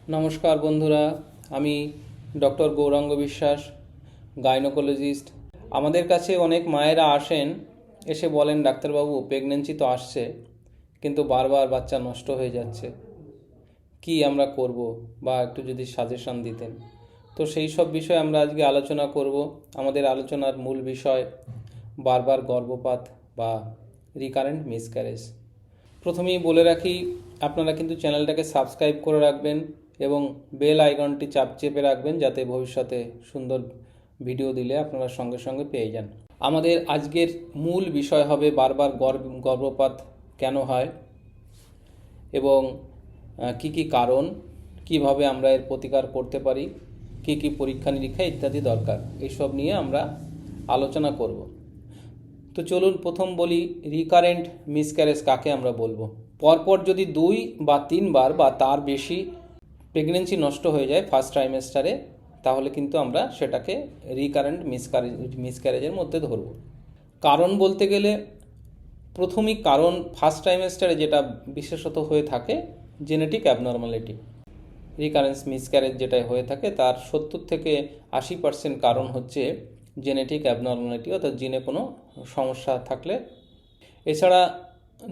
নমস্কার বন্ধুরা, আমি ডক্টর গৌরাঙ্গ বিশ্বাস, গাইনোকোলজিস্ট। আমাদের কাছে অনেক মায়েরা আসেন, এসে বলেন ডাক্তারবাবু প্রেগন্যান্সি তো আসছে কিন্তু বারবার বাচ্চা নষ্ট হয়ে যাচ্ছে, কি আমরা করব, বা একটু যদি সাজেশন দিতেন। তো সেই সব বিষয়ে আমরা আজকে আলোচনা করব। আমাদের আলোচনার মূল বিষয় বারবার গর্ভপাত বা রিকারেন্ট মিসক্যারেজ। প্রথমেই বলে রাখি, আপনারা কিন্তু চ্যানেলটাকে সাবস্ক্রাইব করে রাখবেন এবং বেল আইকনটি চেপে রাখবেন, যাতে ভবিষ্যতে সুন্দর ভিডিও দিলে আপনারা সঙ্গে সঙ্গে পেয়ে যান। আমাদের আজকের মূল বিষয় হবে বারবার গর্ভপাত কেন হয় এবং কি কি কারণ, কিভাবে আমরা এর প্রতিকার করতে পারি, কি কি পরীক্ষা নিরীক্ষা ইত্যাদি দরকার, এইসব নিয়ে আমরা আলোচনা করব। তো চলুন প্রথম বলি, রিকারেন্ট মিসক্যারেজ কাকে আমরা বলবো। পরপর যদি 2 বা 3 বার বা তার বেশি প্রেগনেন্সি নষ্ট হয়ে যায় ফার্স্ট ট্রাইমেস্টারে, তাহলে কিন্তু আমরা সেটাকে রিকারেন্ট মিসক্যারেজের মধ্যে ধরব। কারণ বলতে গেলে প্রথমিক কারণ ফার্স্ট ট্রাইমেস্টারে যেটা বিশেষত হয়ে থাকে, জেনেটিক অ্যাবনর্মালিটি। রিকারেন্স মিসক্যারেজ যেটা হয়ে থাকে তার 70 থেকে 80% কারণ হচ্ছে জেনেটিক অ্যাবনর্মালিটি, অর্থাৎ জিনে কোনো সমস্যা থাকলে। এছাড়া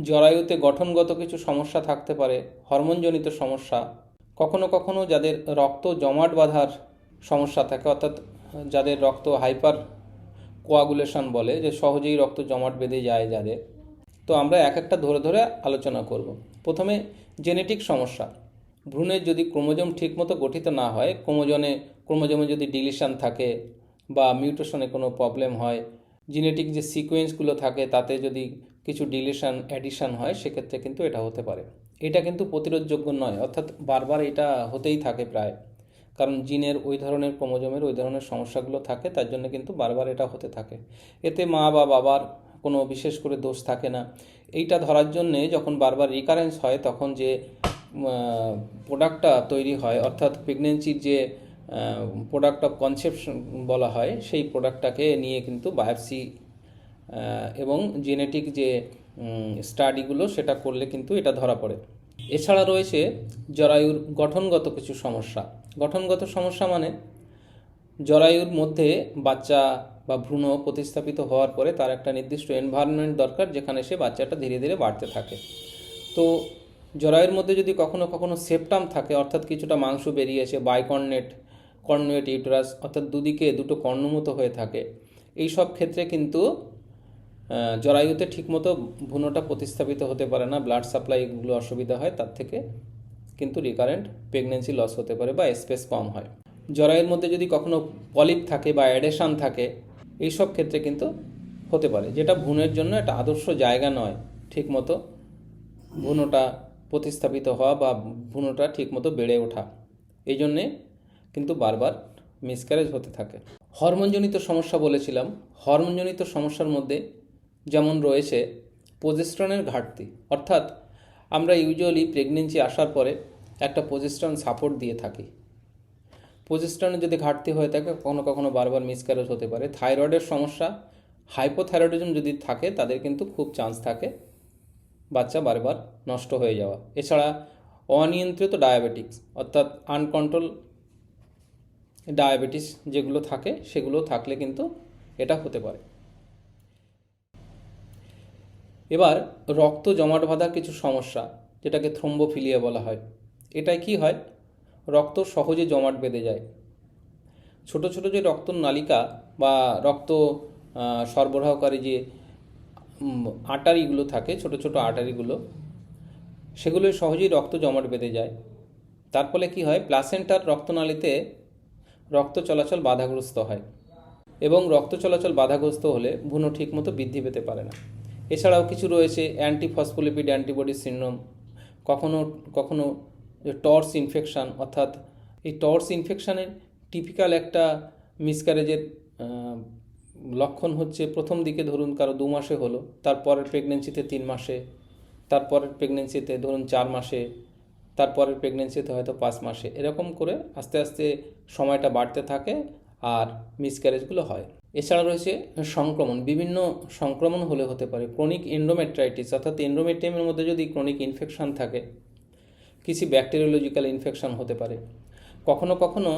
জরায়ুতে গঠনগত কিছু সমস্যা থাকতে পারে, হরমোনজনিত সমস্যা, কখনো কখনো যাদের রক্ত জমাট বাঁধার সমস্যা থাকে, অর্থাৎ যাদের রক্ত হাইপার কোয়াগুলেশন বলে, যে সহজেই রক্ত জমাট বেঁধে যায় যাদের। তো আমরা এক একটা ধরে ধরে আলোচনা করব। প্রথমে জেনেটিক সমস্যা। ভ্রূণের যদি ক্রোমোজোম ঠিকমতো গঠিত না হয়, ক্রোমোজোমে যদি ডিলিশন থাকে বা মিউটেশনে কোনো প্রবলেম হয়, জেনেটিক যে সিকোয়েন্সগুলো থাকে তাতে যদি কিছু ডিলিশন অ্যাডিশন হয়, সেক্ষেত্রে কিন্তু এটা হতে পারে। এটা কিন্তু প্রতিরোধযোগ্য নয়, অর্থাৎ বারবার এটা হতেই থাকে প্রায়, কারণ জিনের ওই ধরনের ক্রোমোজোমের ওই ধরনের সমস্যাগুলো থাকে, তার জন্য কিন্তু বারবার এটা হতে থাকে। এতে মা বা বাবার কোনো বিশেষ করে দোষ থাকে না। এইটা ধরার জন্যে যখন বারবার রিকারেন্স হয়, তখন যে প্রোডাক্টটা তৈরি হয়, অর্থাৎ প্রেগনেন্সির যে প্রোডাক্ট অফ কনসেপশন বলা হয়, সেই প্রোডাক্টটাকে নিয়ে কিন্তু বায়োপসি এবং জেনেটিক যে স্টাডিগুলো সেটা করলে কিন্তু এটা ধরা পড়ে। এছাড়া রয়েছে জরায়ুর গঠনগত কিছু সমস্যা। গঠনগত সমস্যা মানে জরায়ুর মধ্যে বাচ্চা বা ভ্রূণ প্রতিস্থাপিত হওয়ার পরে তার একটা নির্দিষ্ট এনভায়রনমেন্ট দরকার, যেখানে সে বাচ্চাটা ধীরে ধীরে বাড়তে থাকে। তো জরায়ুর মধ্যে যদি কখনো কখনো সেপ্টাম থাকে, অর্থাৎ কিছুটা মাংস বেরিয়েছে, কর্নুয়েট ইউটেরাস, অর্থাৎ দুদিকে দুটো কর্ণমতো হয়ে থাকে, এই সব ক্ষেত্রে কিন্তু জরায়ুতে ঠিকমতো ভ্রূণটা প্রতিস্থাপিত হতে পারে না, ব্লাড সাপ্লাইগুলো অসুবিধা হয়, তার থেকে কিন্তু রিকারেন্ট প্রেগনেন্সি লস হতে পারে বা স্পেস কম হয়। জরায়ুর মধ্যে যদি কখনো পলিপ থাকে বা অ্যাডেশন থাকে, এইসব ক্ষেত্রে কিন্তু হতে পারে, যেটা ভ্রূণের জন্য একটা আদর্শ জায়গা নয় ঠিকমতো ভ্রূণটা প্রতিস্থাপিত হওয়া বা ভ্রূণটা ঠিকমতো বেড়ে ওঠা। এই জন্যে কিন্তু বারবার মিসক্যারেজ হতে থাকে। হরমোনজনিত সমস্যা বলেছিলাম। হরমোনজনিত সমস্যার মধ্যে যেমন রয়েছে প্রজেস্টেরনের ঘাটতি, অর্থাৎ আমরা ইউজুয়ালি প্রেগনেন্সি আসার পরে একটা প্রজেস্টেরন সাপোর্ট দিয়ে থাকি। প্রজেস্টেরনের যদি ঘাটতি হয়ে থাকে, কখনো কখনো বারবার মিসক্যারেজ হতে পারে। থাইরয়েডের সমস্যা, হাইপোথাইরয়েডিজম যদি থাকে, তাদের কিন্তু খুব চান্স থাকে বাচ্চা বারবার নষ্ট হয়ে যাওয়া। এছাড়া অনিয়ন্ত্রিত ডায়াবেটিক্স, অর্থাৎ আনকন্ট্রোল ডায়াবেটিস যেগুলো থাকে, সেগুলো থাকলে কিন্তু এটা হতে পারে। এবার রক্ত জমাট বাঁধার কিছু সমস্যা, যেটাকে থ্রোম্বোফিলিয়া বলা হয়। এটাই কি হয়, রক্ত সহজে জমাট বেঁধে যায়। ছোট ছোট যে রক্ত নালিকা বা রক্ত সরবরাহকারী যে আর্টারিগুলো থাকে, ছোট ছোট আর্টারিগুলো, সেগুলো সহজেই রক্ত জমাট বেঁধে যায়। তার ফলে কী হয়, প্লাসেন্টার রক্তনালীতে রক্ত চলাচল বাধাগ্রস্ত হয়, এবং রক্ত চলাচল বাধাগ্রস্ত হলে ভ্রূণ ঠিকমতো বৃদ্ধি পেতে পারে না। এছাড়াও কিছু রয়েছে অ্যান্টিফসফোলিপিড অ্যান্টিবডি সিনড্রোম, কখনো কখনো টর্স ইনফেকশান, অর্থাৎ এই টর্স ইনফেকশানের টিপিক্যাল একটা মিসক্যারেজের লক্ষণ হচ্ছে, প্রথম দিকে ধরুন কারো 2 মাসে হলো, তারপরের প্রেগনেন্সিতে 3 মাসে, তারপরের প্রেগনেন্সিতে ধরুন 4 মাসে, তারপরের প্রেগনেন্সিতে হয়তো 5 মাসে, এরকম করে আস্তে আস্তে সময়টা বাড়তে থাকে আর মিসক্যারেজগুলো হয়। এছাড়া রয়েছে সংক্রমণ। বিভিন্ন সংক্রমণ হতে পারে ক্রনিক এন্ডোমেট্রাইটিস, অর্থাৎ এন্ডোমেট্রিয়ামের মধ্যে যদি ক্রনিক ইনফেকশন থাকে, কিছু ব্যাকটেরিওলজিক্যাল ইনফেকশন হতে পারে। কখনো কখনো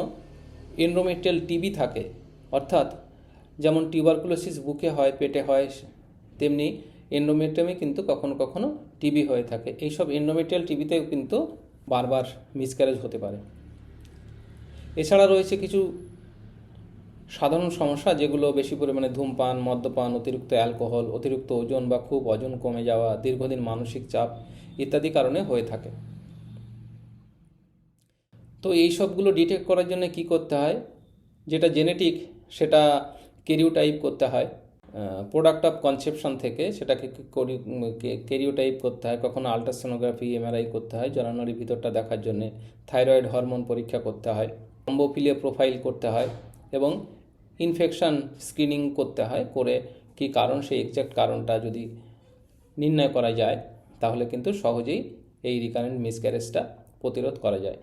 এন্ডোমেট্রিয়াল টিবি থাকে, অর্থাৎ যেমন টিউবারকুলোসিস বুকে হয়, পেটে হয়, তেমনি এন্ডোমেট্রিয়ামে কিন্তু কখনো কখনো টিবি হয়ে থাকে। এইসব এন্ডোমেট্রিয়াল টিবিতেও কিন্তু বারবার মিসক্যারেজ হতে পারে। এছাড়া রয়েছে কিছু সাধারণ সমস্যা, যেগুলো বেশি পরিমাণে ধূমপান, মদ্যপান, অতিরিক্ত অ্যালকোহল, অতিরিক্ত ওজন বা খুব ওজন কমে যাওয়া, দীর্ঘদিন মানসিক চাপ ইত্যাদি কারণে হয়ে থাকে। তো এই সবগুলো ডিটেক্ট করার জন্য কি করতে হয়? যেটা জেনেটিক সেটা কেরিওটাইপ করতে হয়, প্রোডাক্ট অফ কনসেপশন থেকে সেটাকে কেরিওটাইপ করতে হয়। কখনো আলট্রাসোনোগ্রাফি, এমআরআই করতে হয় জরানারীর ভিতরটা দেখার জন্যে। থাইরয়েড হরমোন পরীক্ষা করতে হয়, থ্রম্বোফিলিয়া প্রোফাইল করতে হয় এবং ইনফেকশন স্ক্রিনিং করতে হয়। করে কি কারণ, সেই এক্সাক্ট কারণটা যদি নির্ণয় করা যায় তাহলে কিন্তু সহজেই এই রিকারেন্ট মিসক্যারেজটা প্রতিরোধ করা যায়।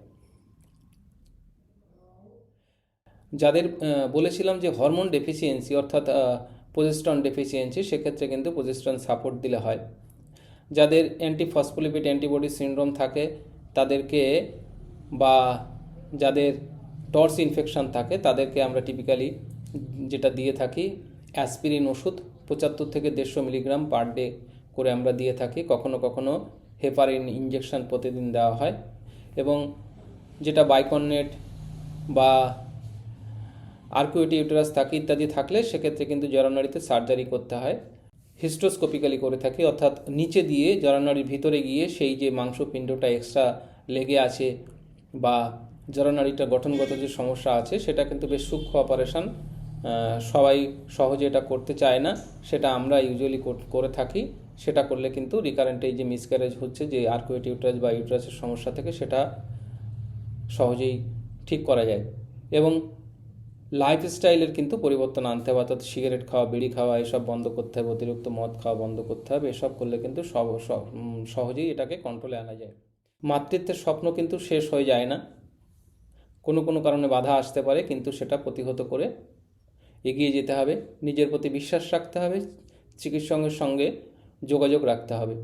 যাদের বলেছিলাম যে হরমোন ডেফিসিয়েন্সি অর্থাৎ প্রজেস্টেরন ডেফিসিয়েন্সি, সেক্ষেত্রে কিন্তু প্রজেস্টেরন সাপোর্ট দিলে হয়। যাদের অ্যান্টিফসফোলিপিড অ্যান্টিবডি সিনড্রোম থাকে তাদেরকে, বা যাদের টর্স ইনফেকশন থাকে তাদেরকে আমরা টিপিক্যালি যেটা দিয়ে থাকি অ্যাসপিরিন ওষুধ 75 থেকে 150 মিলিগ্রাম পার ডে করে আমরা দিয়ে থাকি। কখনো কখনো হেপারিন ইঞ্জেকশন প্রতিদিন দেওয়া হয়। এবং যেটা বাইকনেট বা আর্কুয়েটি ইউটেরাস থাকে ইত্যাদি থাকলে সেক্ষেত্রে কিন্তু জরানারীতে সার্জারি করতে হয়। হিস্টোস্কোপিক্যালি করে থাকি, অর্থাৎ নিচে দিয়ে জরানারীর ভিতরে গিয়ে সেই যে মাংসপিণ্ডটা এক্সট্রা লেগে আছে বা জরানারীটা গঠনগত যে সমস্যা আছে সেটা কিন্তু বেশ সূক্ষ্ম অপারেশন, সবাই সহজে এটা করতে চায় না, সেটা আমরা ইউজুয়ালি করে থাকি। সেটা করলে কিন্তু রিকারেন্ট এই যে মিসক্যারেজ হচ্ছে, যে আর্কুয়েট ইউটেরাস বা ইউটেরাসের সমস্যা থেকে, সেটা সহজেই ঠিক করা যায়। এবং লাইফস্টাইলের কিন্তু পরিবর্তন আনতে হবে, অর্থাৎ সিগারেট খাওয়া, বিড়ি খাওয়া এসব বন্ধ করতে হবে, অতিরিক্ত মদ খাওয়া বন্ধ করতে হবে। এসব করলে কিন্তু সহজেই এটাকে কন্ট্রোলে আনা যায়। মাতৃত্বের স্বপ্ন কিন্তু শেষ হয়ে যায় না, কোনো কোনো কারণে বাধা আসতে পারে, কিন্তু সেটা প্রতিহত করে এগিয়ে যেতে হবে। নিজের প্রতি বিশ্বাস রাখতে হবে, চিকিৎসকের সঙ্গে যোগাযোগ রাখতে হবে।